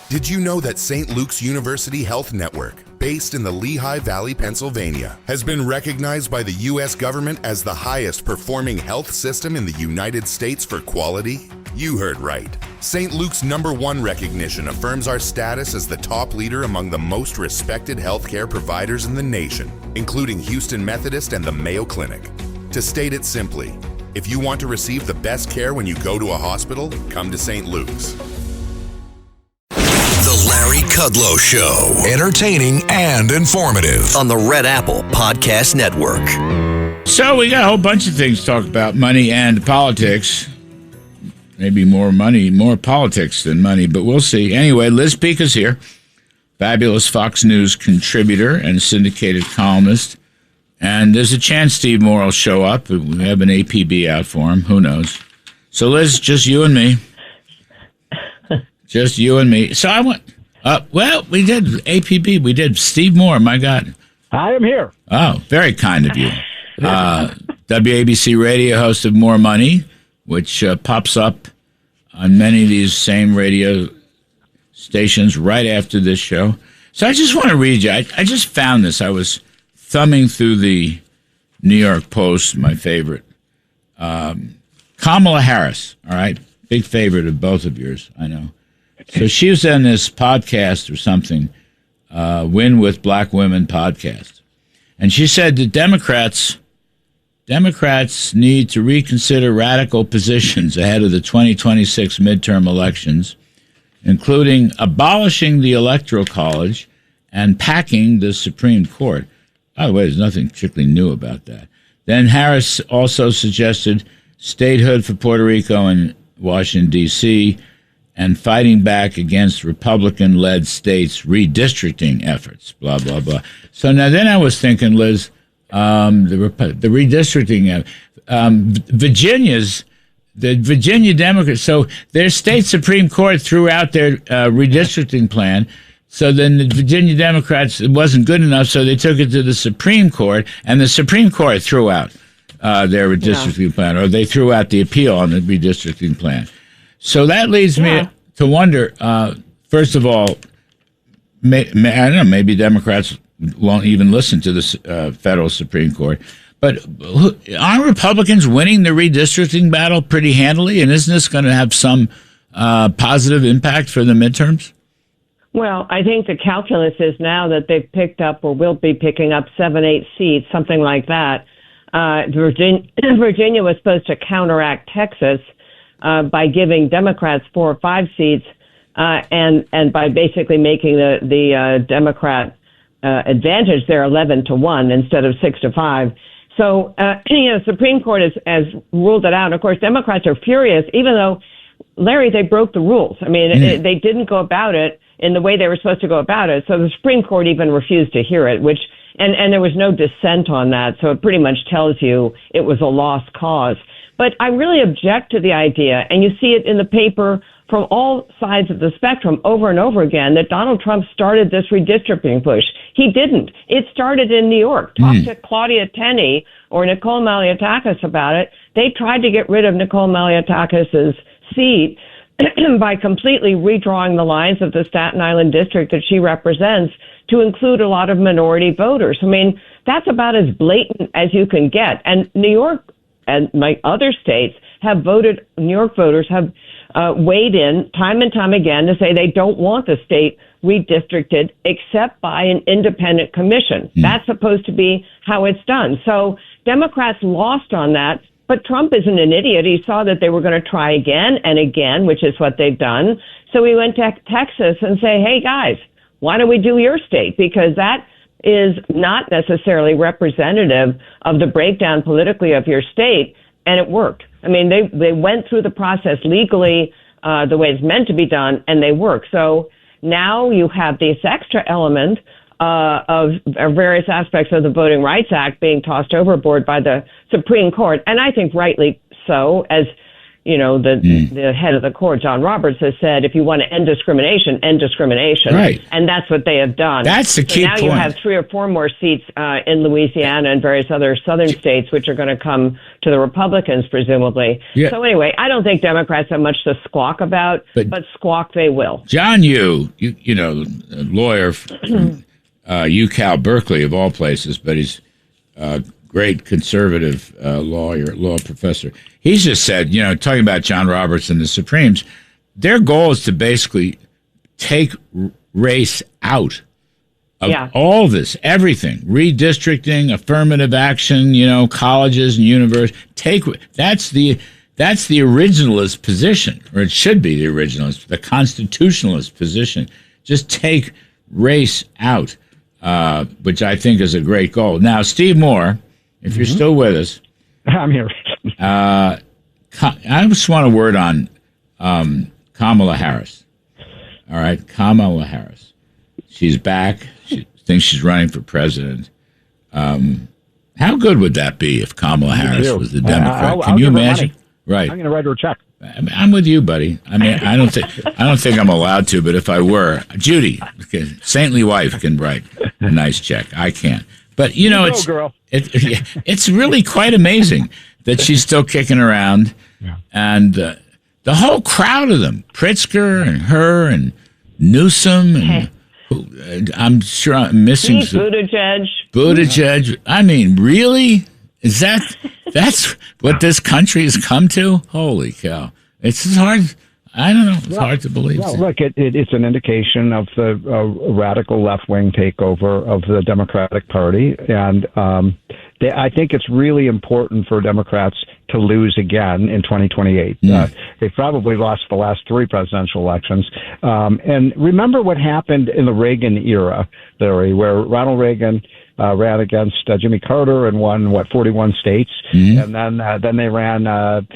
Did you know that St. Luke's University Health Network, based in the Lehigh Valley, Pennsylvania, has been recognized by the U.S. government as the highest performing health system in the United States for quality? You heard right. St. Luke's #1 recognition affirms our status as the top leader among the most respected healthcare providers in the nation, including Houston Methodist and the Mayo Clinic. To state it simply, if you want to receive the best care when you go to a hospital, come to St. Luke's. The Larry Kudlow Show. Entertaining and informative on the Red Apple Podcast Network. So we got a whole bunch of things to talk about, money and politics. Maybe more money, more politics than money, but we'll see. Anyway, Liz Peek is here, fabulous Fox News contributor and syndicated columnist. And there's a chance Steve Moore will show up. We have an APB out for him. Who knows? So, Liz, just you and me. Just you and me. So I went, well, we did APB. We did Steve Moore, my God. I am here. Oh, very kind of you. WABC radio host of More Money, which pops up on many of these same radio stations right after this show. So I just want to read you. I just found this. I was thumbing through the New York Post, my favorite. Kamala Harris, all right? Big favorite of both of yours, I know. So she was on this podcast or something, Win with Black Women podcast. And she said that Democrats need to reconsider radical positions ahead of the 2026 midterm elections, including abolishing the Electoral College and packing the Supreme Court. By the way, there's nothing particularly new about that. Then Harris also suggested statehood for Puerto Rico and Washington, D.C., and fighting back against Republican-led states' redistricting efforts, blah, blah, blah. So now then I was thinking, Liz, the redistricting, the Virginia Democrats, so their state Supreme Court threw out their redistricting plan. So then the Virginia Democrats, it wasn't good enough, so they took it to the Supreme Court, and the Supreme Court threw out their redistricting plan, or they threw out the appeal on the redistricting plan. So that leads me to wonder, first of all, I don't know, maybe Democrats won't even listen to the federal Supreme Court, but aren't Republicans winning the redistricting battle pretty handily, and isn't this going to have some positive impact for the midterms? Well, I think the calculus is now that they've picked up or will be picking up 7-8 seats, something like that. Virginia was supposed to counteract Texas by giving Democrats 4 or 5 seats and by basically making the Democrat advantage there 11-1 instead of 6-5. So, Supreme Court has ruled it out. Of course, Democrats are furious, even though, Larry, they broke the rules. I mean, they didn't go about it in the way they were supposed to go about it. So the Supreme Court even refused to hear it, and there was no dissent on that. So it pretty much tells you it was a lost cause. But I really object to the idea, and you see it in the paper from all sides of the spectrum over and over again, that Donald Trump started this redistricting push. He didn't. It started in New York. Talk to Claudia Tenney or Nicole Malliotakis about it. They tried to get rid of Nicole Malliotakis' seat by completely redrawing the lines of the Staten Island district that she represents to include a lot of minority voters. I mean, that's about as blatant as you can get. And New York and my other states have voted, New York voters have weighed in time and time again to say they don't want the state redistricted except by an independent commission. That's supposed to be how it's done. So Democrats lost on that. But Trump isn't an idiot. He saw that they were going to try again and again, which is what they've done. So he went to Texas and say, hey, guys, why don't we do your state? Because that is not necessarily representative of the breakdown politically of your state. And it worked. I mean, they went through the process legally the way it's meant to be done, and they work. So now you have this extra element of various aspects of the Voting Rights Act being tossed overboard by the Supreme Court, and I think rightly so, as the head of the court, John Roberts, has said, if you want to end discrimination, end discrimination. Right. And that's what they have done. That's the key point. Now you have 3 or 4 more seats in Louisiana and various other southern states, which are going to come to the Republicans, presumably. Yeah. So anyway, I don't think Democrats have much to squawk about, but squawk they will. John Yoo, lawyer from UCal Berkeley, of all places, but he's great conservative law professor. He's just said, talking about John Roberts and the Supremes, their goal is to basically take race out of all this, everything, redistricting, affirmative action, colleges and universities. That's the originalist position, or it should be the originalist, the constitutionalist position. Just take race out, which I think is a great goal. Now, Steve Moore, if you're still with us, I'm here. I just want a word on Kamala Harris. All right, Kamala Harris. She's back. She thinks she's running for president. How good would that be if Kamala Harris was the Democrat? Can you imagine? Right. I'm going to write her a check. I'm with you, buddy. I mean, I don't think I'm allowed to, but if I were, Judy, saintly wife, can write a nice check. I can't. But it's really quite amazing that she's still kicking around, and the whole crowd of them, Pritzker and her and Newsom, and I'm sure I'm missing Buttigieg. I mean, really? That's what this country has come to? Holy cow! It's hard. I don't know. It's hard to believe. Well, look, it's an indication of the radical left-wing takeover of the Democratic Party. And I think it's really important for Democrats to lose again in 2028. They probably lost the last 3 presidential elections. And remember what happened in the Reagan era, Larry, where Ronald Reagan ran against Jimmy Carter and won 41 states, and then they ran Walter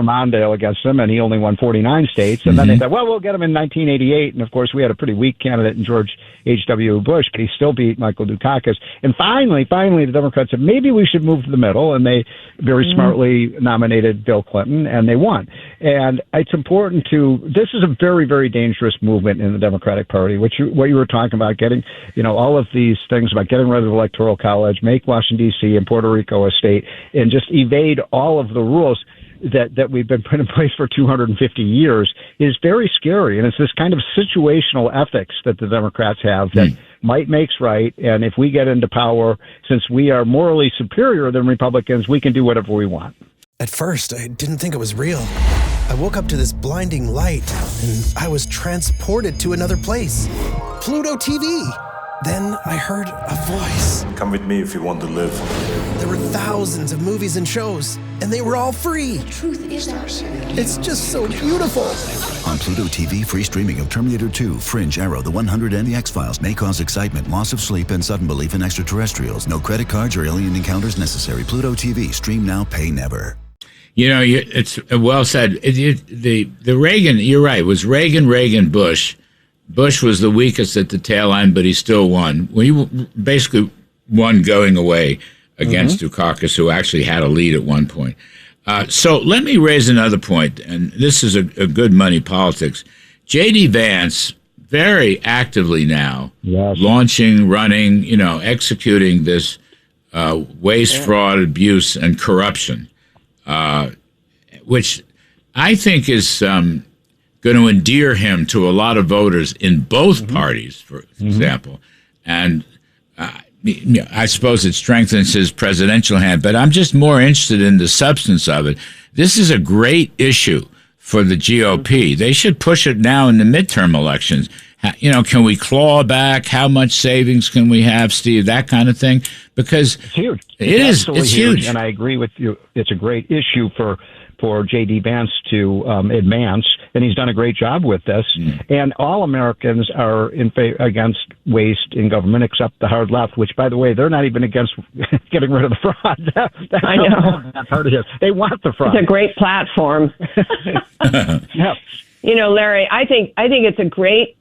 Mondale against him, and he only won 49 states. And then they said, well, we'll get him in 1988, and of course we had a pretty weak candidate in George H.W. Bush, but he still beat Michael Dukakis. And finally, the Democrats said maybe we should move to the middle, and they very smartly nominated Bill Clinton, and they won. And it's important this is a very, very dangerous movement in the Democratic Party, what you were talking about, getting, all of these things about getting rid of the Electoral College, make Washington, D.C. and Puerto Rico a state, and just evade all of the rules that we've been put in place for 250 years is very scary. And it's this kind of situational ethics that the Democrats have that might makes right. And if we get into power, since we are morally superior than Republicans, we can do whatever we want. At first, I didn't think it was real. I woke up to this blinding light, and I was transported to another place. Pluto TV. Then I heard a voice. Come with me if you want to live. There were thousands of movies and shows, and they were all free. The truth is ours. It's just so beautiful. On Pluto TV, free streaming of Terminator 2, Fringe, Arrow, The 100, and The X-Files may cause excitement, loss of sleep, and sudden belief in extraterrestrials. No credit cards or alien encounters necessary. Pluto TV. Stream now, pay never. It's well said. The Reagan, you're right, it was Reagan, Bush. Bush was the weakest at the tail end, but he still won. Well, he basically won going away against Dukakis, who actually had a lead at one point. So let me raise another point, and this is a good money politics. J.D. Vance, very actively now, launching, running, executing this waste, fraud, abuse, and corruption, which I think is going to endear him to a lot of voters in both parties, for example. And I suppose it strengthens his presidential hand, but I'm just more interested in the substance of it. This is a great issue for the GOP. They should push it now in the midterm elections. Can we claw back? How much savings can we have, Steve? That kind of thing. Because it's huge. It's huge. And I agree with you. It's a great issue for J.D. Vance to advance, and he's done a great job with this. And all Americans are against waste in government, except the hard left, which, by the way, they're not even against getting rid of the fraud. I know. That's hard to They want the fraud. It's a great platform. Larry, I think it's a great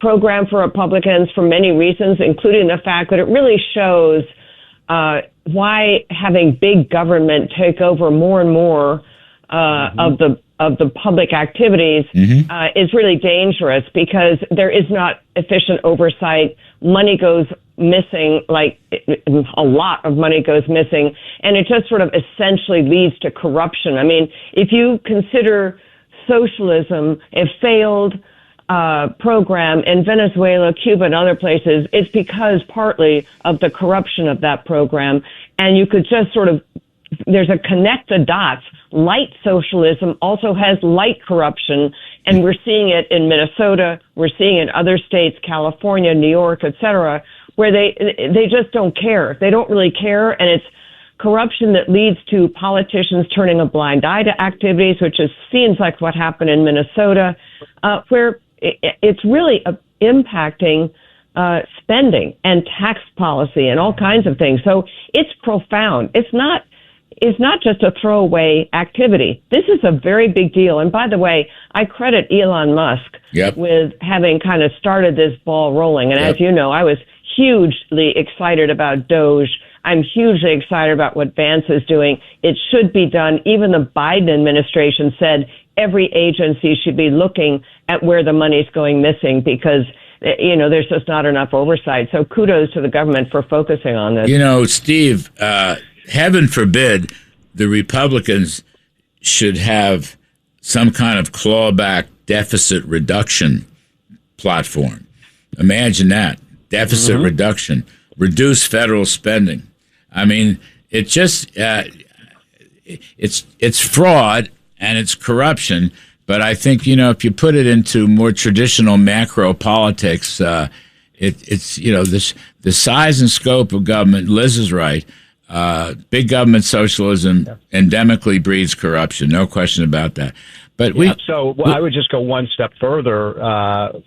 program for Republicans for many reasons, including the fact that it really shows why having big government take over more and more of the public activities is really dangerous, because there is not efficient oversight. Money goes missing, like a lot of money goes missing, and it just sort of essentially leads to corruption. I mean, if you consider socialism a failed program in Venezuela, Cuba, and other places, it's because partly of the corruption of that program. And you could just sort of, there's a connect the dots. Light socialism also has light corruption, and we're seeing it in Minnesota, we're seeing it in other states, California, New York, et cetera, where they just don't care. They don't really care, and it's corruption that leads to politicians turning a blind eye to activities, which seems like what happened in Minnesota, where it's really impacting spending and tax policy and all kinds of things. So it's profound. It's not just a throwaway activity. This is a very big deal. And by the way, I credit Elon Musk with having kind of started this ball rolling. And as you know, I was hugely excited about Doge. I'm hugely excited about what Vance is doing. It should be done. Even the Biden administration said every agency should be looking at where the money's going missing, because, you know, there's just not enough oversight. So kudos to the government for focusing on this. You know, Steve, heaven forbid the Republicans should have some kind of clawback deficit reduction platform. Imagine that. Deficit reduction, reduce federal spending. I mean, it just it's fraud and it's corruption. But I think, you know, if you put it into more traditional macro politics, it's, you know, the size and scope of government. Liz is right. Big government socialism endemically breeds corruption. No question about that. But I would just go one step further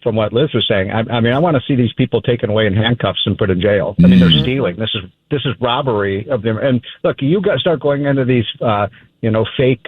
from what Liz was saying. I mean, I want to see these people taken away in handcuffs and put in jail. I mean, they're stealing. This is robbery of them. And look, you guys start going into these, fake,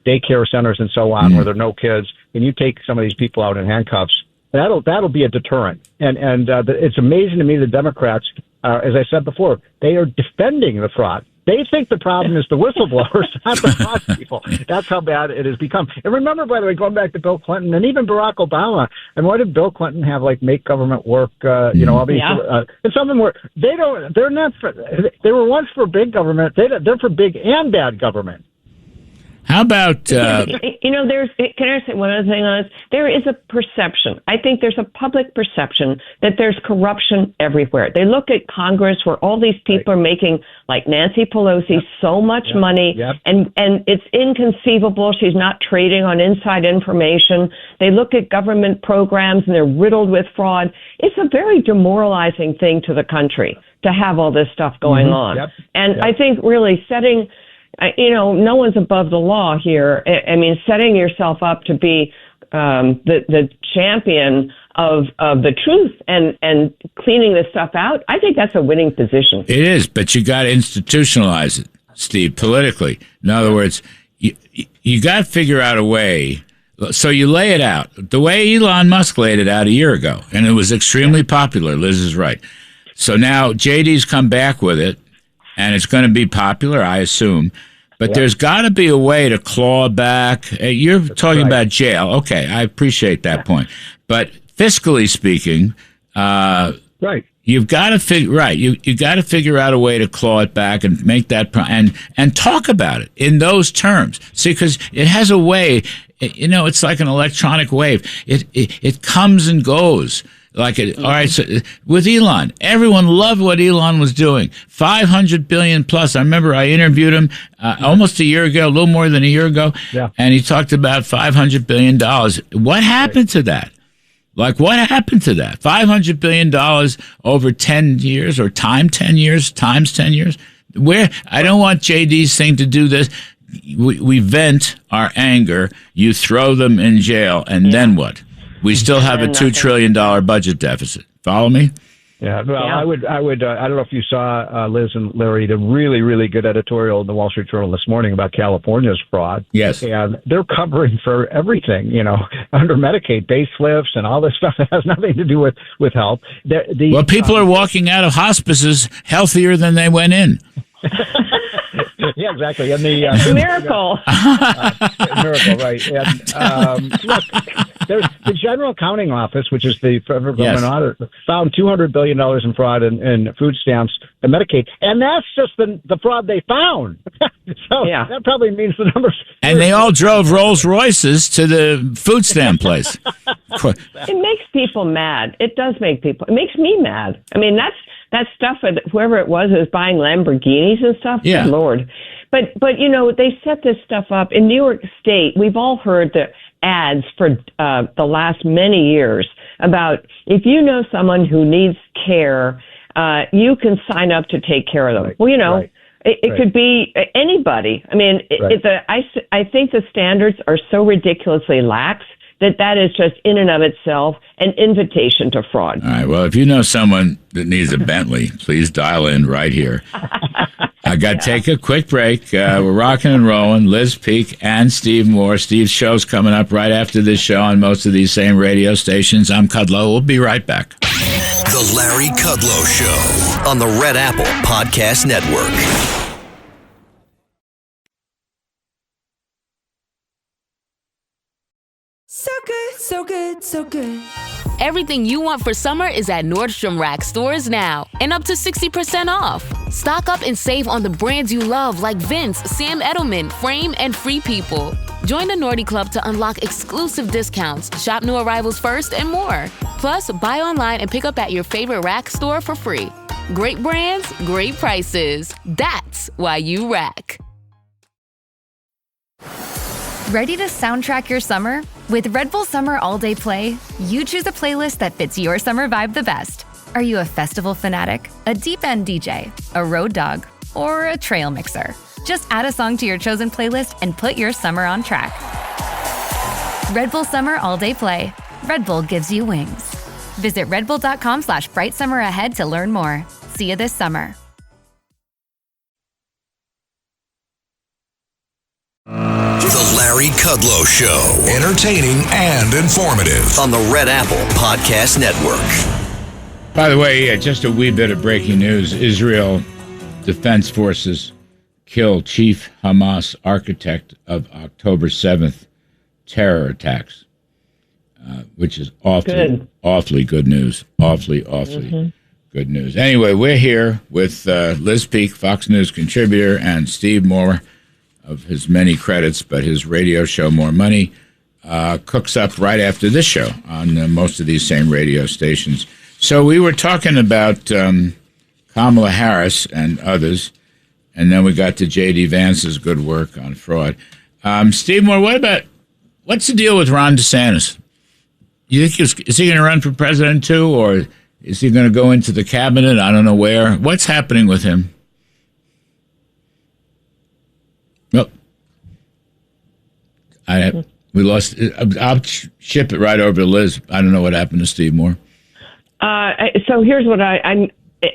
daycare centers and so on, where there are no kids, and you take some of these people out in handcuffs. That'll be a deterrent. And it's amazing to me the Democrats, as I said before, they are defending the fraud. They think the problem is the whistleblowers, not the fraud people. That's how bad it has become. And remember, by the way, going back to Bill Clinton and even Barack Obama, and why did Bill Clinton have like make government work? All these, and some of them were. They're not. They were once for big government. They're for big and bad government. How about... can I say one other thing on this? There is a perception. I think there's a public perception that there's corruption everywhere. They look at Congress, where all these people are making, like Nancy Pelosi, so much money, and it's inconceivable she's not trading on inside information. They look at government programs, and they're riddled with fraud. It's a very demoralizing thing to the country to have all this stuff going on. I think really setting... no one's above the law here. I mean, setting yourself up to be the champion of the truth and cleaning this stuff out, I think that's a winning position. It is, but you got to institutionalize it, Steve, politically. In other words, you got to figure out a way. So you lay it out the way Elon Musk laid it out a year ago, and it was extremely popular. Liz is right. So now JD's come back with it, and it's going to be popular, I assume. But there's got to be a way to claw back. You're talking about jail. Okay, I appreciate that point. But fiscally speaking, you've got to figure you got to figure out a way to claw it back and make that and talk about it in those terms. See, because it has a way. It's like an electronic wave. It comes and goes. All right, so with Elon, everyone loved what Elon was doing. $500 billion plus. I remember I interviewed him almost a year ago, a little more than a year ago, and he talked about $500 billion. What happened to that? What happened to that? $500 billion over 10 years or times 10 years? Where? I don't want JD's thing to do this. We vent our anger. You throw them in jail, and then what? We still have a $2 trillion budget deficit. Follow me? Yeah, well, I would. I don't know if you saw Liz and Larry, the really, really good editorial in the Wall Street Journal this morning about California's fraud. Yes, and they're covering for everything, under Medicaid, baselifts, and all this stuff that has nothing to do with health. Well, people are walking out of hospitals healthier than they went in. Yeah, exactly. And the miracle, miracle, right? And look, there's the General Accounting Office, which is the federal government audit, found $200 billion in fraud in food stamps and Medicaid, and that's just the fraud they found. So that probably means the numbers. And they all drove Rolls Royces to the food stamp place. It makes people mad. It does make people. It makes me mad. I mean, that stuff. Whoever it was buying Lamborghinis and stuff. Yeah, good Lord. But they set this stuff up in New York State. We've all heard the ads for the last many years about if you know someone who needs care, you can sign up to take care of them. Right. Well, it could be anybody. I mean, I think the standards are so ridiculously lax that is just in and of itself an invitation to fraud. All right. Well, if you know someone that needs a Bentley, please dial in right here. I got to take a quick break. We're rocking and rolling. Liz Peek and Steve Moore. Steve's show's coming up right after this show on most of these same radio stations. I'm Kudlow. We'll be right back. The Larry Kudlow Show on the Red Apple Podcast Network. So good, so good, so good. Everything you want for summer is at Nordstrom Rack stores now, and up to 60% off. Stock up and save on the brands you love like Vince, Sam Edelman, Frame, and Free People. Join the Nordy Club to unlock exclusive discounts, shop new arrivals first, and more. Plus, buy online and pick up at your favorite Rack store for free. Great brands, great prices. That's why you rack. Ready to soundtrack your summer? With Red Bull Summer All Day Play, you choose a playlist that fits your summer vibe the best. Are you a festival fanatic, a deep end DJ, a road dog, or a trail mixer? Just add a song to your chosen playlist and put your summer on track. Red Bull Summer All Day Play. Red Bull gives you wings. Visit redbull.com/brightsummer ahead to learn more. See you this summer. The Larry Kudlow Show. Entertaining and informative on the Red Apple Podcast Network. By the way, just a wee bit of breaking news. Israel Defense Forces kill chief Hamas architect of October 7th terror attacks, which is awfully good news. Awfully good news. Anyway, we're here with Liz Peek, Fox News contributor, and Steve Moore, of his many credits, but his radio show, More Money, cooks up right after this show on most of these same radio stations. So we were talking about Kamala Harris and others, and then we got to J.D. Vance's good work on fraud. Steve Moore, what's the deal with Ron DeSantis? You think is he going to run for president too, or is he going to go into the cabinet? I don't know where. What's happening with him? Nope. We lost. I'll ship it right over to Liz. I don't know what happened to Steve Moore. So here's what I'm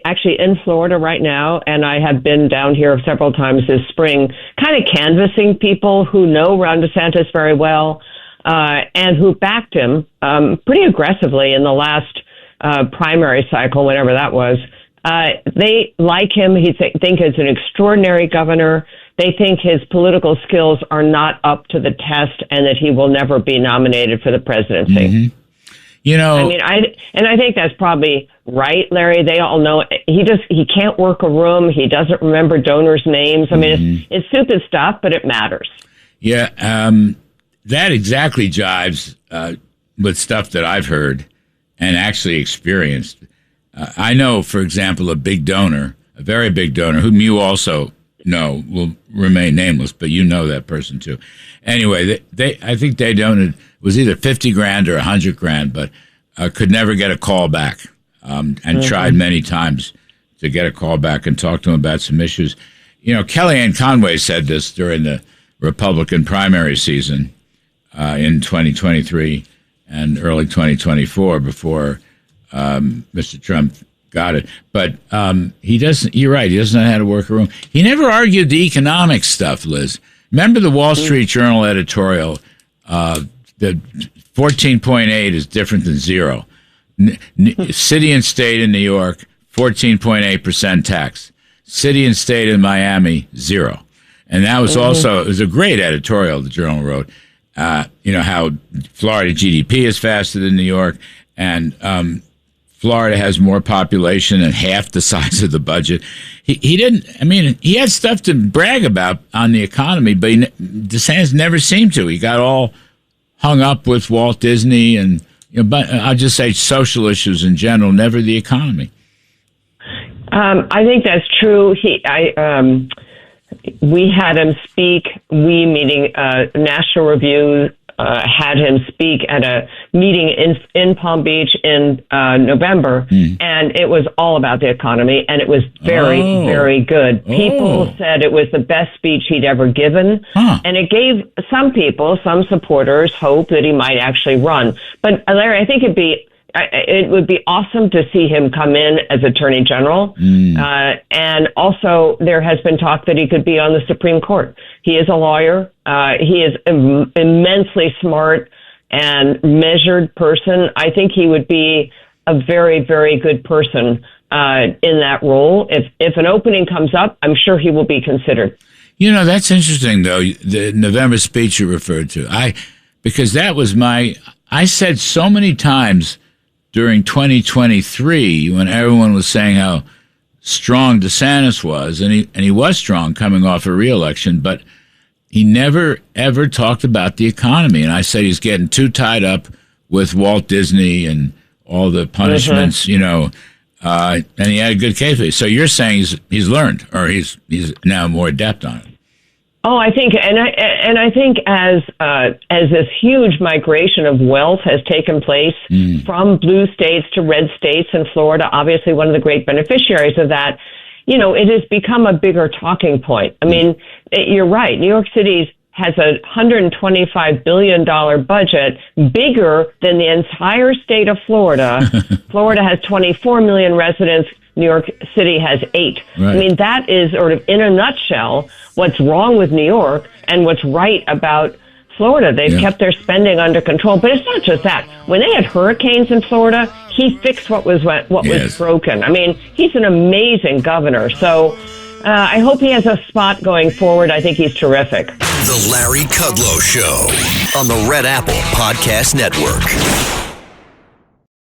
actually in Florida right now, and I have been down here several times this spring, kind of canvassing people who know Ron DeSantis very well and who backed him pretty aggressively in the last primary cycle, whatever that was. They like him. Think he's an extraordinary governor. They think his political skills are not up to the test and that he will never be nominated for the presidency. Mm-hmm. You know, I mean, I think that's probably right, Larry. They all know he can't work a room. He doesn't remember donors' names. I mean, it's stupid stuff, but it matters. Yeah, that exactly jives with stuff that I've heard and actually experienced. I know, for example, a very big donor, whom you also know will remain nameless, but you know that person too. Anyway, I think they donated, it was either $50,000 or $100,000, but could never get a call back, and tried many times to get a call back and talk to him about some issues. You know, Kellyanne Conway said this during the Republican primary season in 2023 and early 2024 before Mr. Trump Got it. But he doesn't. You're right. He doesn't know how to work a room. He never argued the economic stuff, Liz. Remember the Wall Street Journal editorial? The 14.8 is different than 0. City and state in New York, 14.8% tax. City and state in Miami, 0. And that was also, it was a great editorial the Journal wrote. How Florida GDP is faster than New York, and Florida has more population and half the size of the budget. He didn't, he had stuff to brag about on the economy, but DeSantis never seemed to. He got all hung up with Walt Disney and, but I'll just say social issues in general, never the economy. I think that's true. We had him speak, meaning National Review, had him speak at a meeting in Palm Beach in November, and it was all about the economy, and it was very, very good. People said it was the best speech he'd ever given, and it gave some people, some supporters, hope that he might actually run. But Larry, I think it would be awesome to see him come in as Attorney General. And also, there has been talk that he could be on the Supreme Court. He is a lawyer. He is an immensely smart and measured person. I think he would be a very, very good person in that role. If an opening comes up, I'm sure he will be considered. That's interesting, though, the November speech you referred to. Because that was I said so many times during 2023, when everyone was saying how strong DeSantis was, and he was strong coming off a re-election, but he never, ever talked about the economy. And I said he's getting too tied up with Walt Disney and all the punishments, and he had a good case for it. So you're saying he's learned, or he's now more adept on it. Oh, I think, and I think as this huge migration of wealth has taken place from blue states to red states, and Florida, obviously one of the great beneficiaries of that, it has become a bigger talking point. You're right. New York City has a $125 billion budget, bigger than the entire state of Florida. Florida has 24 million residents. New York City has 8. Right. That is sort of, in a nutshell, what's wrong with New York and what's right about Florida. They've kept their spending under control. But it's not just that. When they had hurricanes in Florida, he fixed what was broken. He's an amazing governor. So I hope he has a spot going forward. I think he's terrific. The Larry Kudlow Show on the Red Apple Podcast Network.